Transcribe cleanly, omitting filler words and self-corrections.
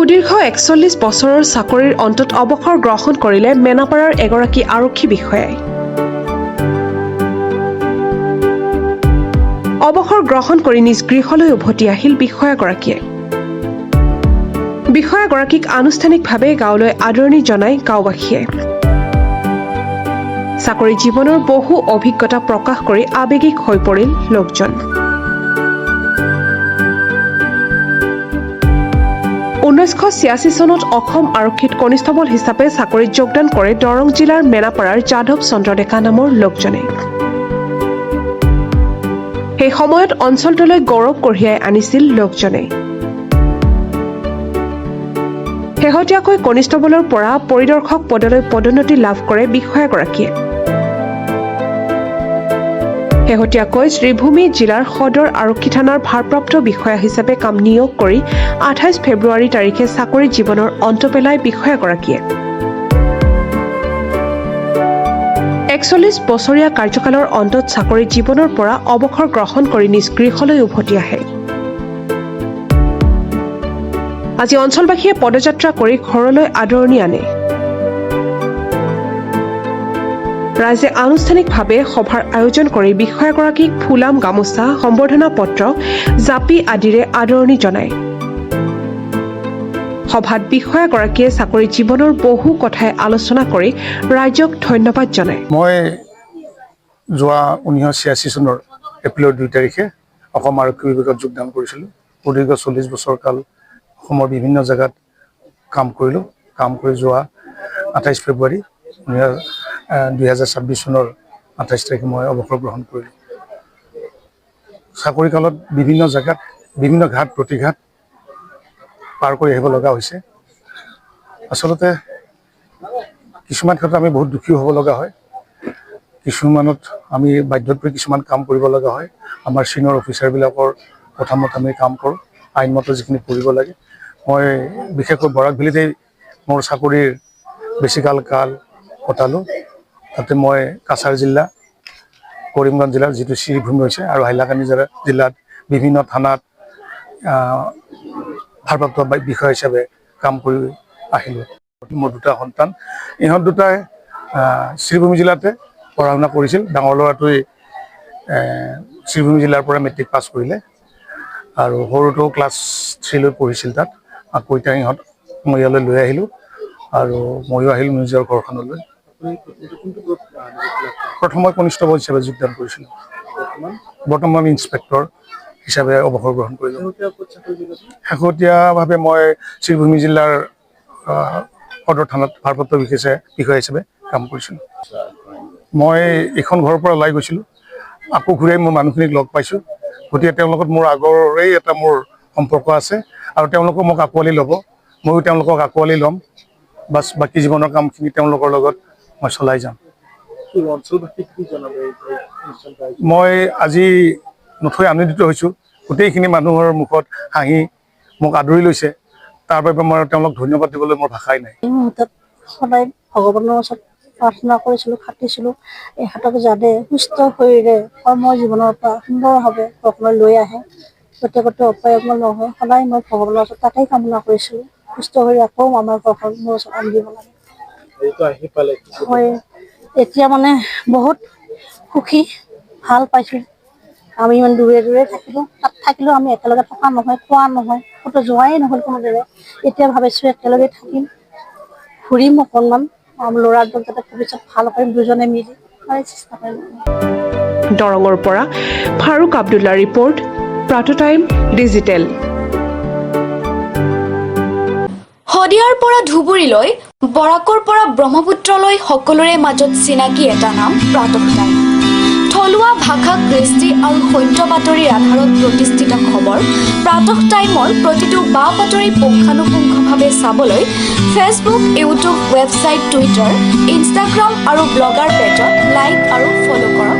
সুদীৰ্ঘ ৪১ বছৰৰ চাকৰিৰ অন্তত অৱসৰ গ্ৰহণ কৰিলে মেনাপাৰাৰ এগৰাকী আৰক্ষী বিষয়াই। অৱসৰ গ্ৰহণ কৰি নিজ গৃহলৈ উভতি আহিল বিষয়াগৰাকীয়ে। বিষয়াগৰাকীক আনুষ্ঠানিকভাৱে গাঁৱলৈ আদৰণি জনাই গাঁওবাসীয়ে। চাকৰি জীৱনৰ বহু অভিজ্ঞতা প্ৰকাশ কৰি আৱেগিক হৈ পৰিল লোকজন। ১৯৮৬ চনত অসম আৰক্ষীত কনিষ্টবল হিচাপে চাকৰিত যোগদান কৰে দৰং জিলাৰ মেনাপাৰাৰ যাদৱ চন্দ্ৰ ডেকা নামৰ লোকজনে। সেই সময়ত অঞ্চলটোলৈ গৌৰৱ কঢ়িয়াই আনিছিল লোকজনে। শেহতীয়াকৈ কনিষ্টবলৰ পৰা পৰিদৰ্শক পদলৈ পদোন্নতি লাভ কৰে বিষয়াগৰাকীয়ে। শেহতীয়াকৈ শ্ৰীভূমি জিলাৰ সদৰ আৰক্ষী থানাৰ ভাৰপ্ৰাপ্ত বিষয়া হিচাপে কাম নিয়োগ কৰি ২৮ ফেব্ৰুৱাৰী তাৰিখে চাকৰি জীৱনৰ অন্ত পেলায় বিষয়াগৰাকীয়ে। ৪১ বছৰীয়া কাৰ্যকালৰ অন্তত চাকৰি জীৱনৰ পৰা অৱসৰ গ্ৰহণ কৰি নিজ গৃহলৈ উভতি আহে। আজি অঞ্চলবাসীয়ে পদযাত্ৰা কৰি ঘৰলৈ আদৰণি আনে। ৰাইজে আনুষ্ঠানিকভাৱে সভাৰ আয়োজন কৰি বিষয়াগৰাকীক ফুলাম গামোচা, সম্বৰ্ধনা পত্ৰ, জাপি আদিৰে আদৰণি জনায়। সভাত বিষয়াগৰাকীয়ে চাকৰি জীৱনৰ বহু কথাই আলোচনা কৰি ৰাইজক ধন্যবাদ জনায়। মই যোৱা ১৯৮৬ চনৰ এপ্ৰিলৰ ২ তাৰিখে অসম আৰক্ষী বিভাগত যোগদান কৰিছিলোঁ। সুদীৰ্ঘ ৪০ বছৰ কাল অসমৰ বিভিন্ন জেগাত কাম কৰিলোঁ। কাম কৰি যোৱা ২৮ ফেব্ৰুৱাৰী ২০২৬ চনৰ ২৮ তাৰিখে মই অৱসৰ গ্ৰহণ কৰিলোঁ। চাকৰি কালত বিভিন্ন জেগাত বিভিন্ন ঘাট প্ৰতিঘাট পাৰ কৰি আহিব লগা হৈছে। আচলতে কিছুমান ক্ষেত্ৰত আমি বহুত দুখী হ'ব লগা হয়। কিছুমানত আমি বাধ্যত পৰি কিছুমান কাম কৰিব লগা হয়। আমাৰ ছিনিয়ৰ অফিচাৰবিলাকৰ কথা মতে আমি কাম কৰোঁ, আইনমতে যিখিনি কৰিব লাগে। মই বিশেষকৈ বৰাক ভেলীতেই মোৰ চাকৰিৰ বেছিকাল কাল কটালোঁ। তাতে মই কাছাৰ জিলা, কৰিমগঞ্জ জিলাৰ যিটো শ্ৰীভূমি হৈছে আৰু হাইলাকান্দি জিলাত বিভিন্ন থানাত ভাৰপ্ৰাপ্ত বিষয়া হিচাপে কাম কৰি আহিলোঁ। মোৰ দুটা সন্তান, ইহঁত দুটাই শ্ৰীভূমি জিলাতে পঢ়া শুনা কৰিছিল। ডাঙৰ ল'ৰাটোৱে শ্ৰীভূমি জিলাৰ পৰা মেট্ৰিক পাছ কৰিলে আৰু সৰুটো ক্লাছ 3 পঢ়িছিল তাত। আকৌ এতিয়া ইহঁত মই ইয়ালৈ লৈ আহিলোঁ আৰু ময়ো আহিলোঁ নিজৰ ঘৰখনলৈ। প্ৰথম মই কনিষ্টবল হিচাপে যোগদান কৰিছিলোঁ। বৰ্তমান ইন্সপেক্টৰ হিচাপে অৱসৰ গ্ৰহণ কৰিলোঁ। শেহতীয়াভাৱে মই শ্ৰীভূমি জিলাৰ সদৰ থানাত ভাৰপ্ৰাপ্ত বিষয়া হিচাপে কাম কৰিছিলোঁ। মই এইখন ঘৰৰ পৰা ওলাই গৈছিলোঁ, আকৌ ঘূৰাই মোৰ মানুহখিনিক লগ পাইছোঁ। গতিকে তেওঁলোকৰ মোৰ আগৰেই এটা মোৰ সম্পৰ্ক আছে আৰু তেওঁলোকক মোক আঁকোৱালি ল'ব, ময়ো তেওঁলোকক আঁকোৱালি ল'ম। বাছ বাকী জীৱনৰ কামখিনি তেওঁলোকৰ লগত মই চলাই যাম। মই আজি নথৈ আনন্দিত হৈছোঁ। গোটেইখিনি মানুহৰ মুখত হাঁহি মোক আদৰি লৈছে। তাৰ বাবে মই তেওঁলোকক ধন্যবাদ দিবলৈ মোৰ ভাষাই নাই। এই মুহূৰ্তত সদায় ভগৱানৰ ওচৰত প্ৰাৰ্থনা কৰিছিলোঁ, খাটিছিলোঁ ইহঁতক যাতে সুস্থ শৰীৰে কৰ্ম জীৱনৰ পৰা সুন্দৰভাৱে ঘৰখনলৈ লৈ আহে, গোটেই অপায়মল নহয়। সদায় মই ভগৱানৰ ওচৰত তাকেই কামনা কৰিছিলোঁ, সুস্থ হৈ আকৌ আমাৰ ঘৰখন মোৰ ওচৰত আনি দিব লাগে। হয়, এতিয়া মানে বহুত সুখী, ভাল পাইছোঁ। আমি ইমান দূৰে দূৰে থাকিলোঁ, তাত থাকিলেও আমি একেলগে থকা নহয়, খোৱা নহয়, ক'তো যোৱাই নহ'ল কোনোদৰে। এতিয়া ভাবিছোঁ একেলগে থাকিম, ঘূৰিম অকণমান, ল'ৰাটোক যাতে ভৱিষ্যত ভাল কৰিম দুজনে মিলি চেষ্টা কৰিম। দৰঙৰ পৰা ফাৰুক আব্দুল্লাৰ ৰিপৰ্ট, প্ৰাতঃ টাইম ডিজিটেল। শদিয়াৰ পৰা ধুবুৰীলৈ, বৰাকৰ পৰা ব্ৰহ্মপুত্ৰলৈ সকলোৰে মাজত চিনাকি এটা নাম প্ৰাতঃ টাইম। থলুৱা ভাষা, কৃষ্টি আৰু সত্য বাতৰিৰ আধাৰত প্ৰতিষ্ঠিত খবৰ প্ৰাতঃ টাইমৰ প্ৰতিটো বা বাতৰি পুংখানুপুংখভাৱে চাবলৈ Facebook, YouTube, website, Twitter, Instagram আৰু ব্লগাৰ পেজত লাইক আৰু ফ'ল' কৰক।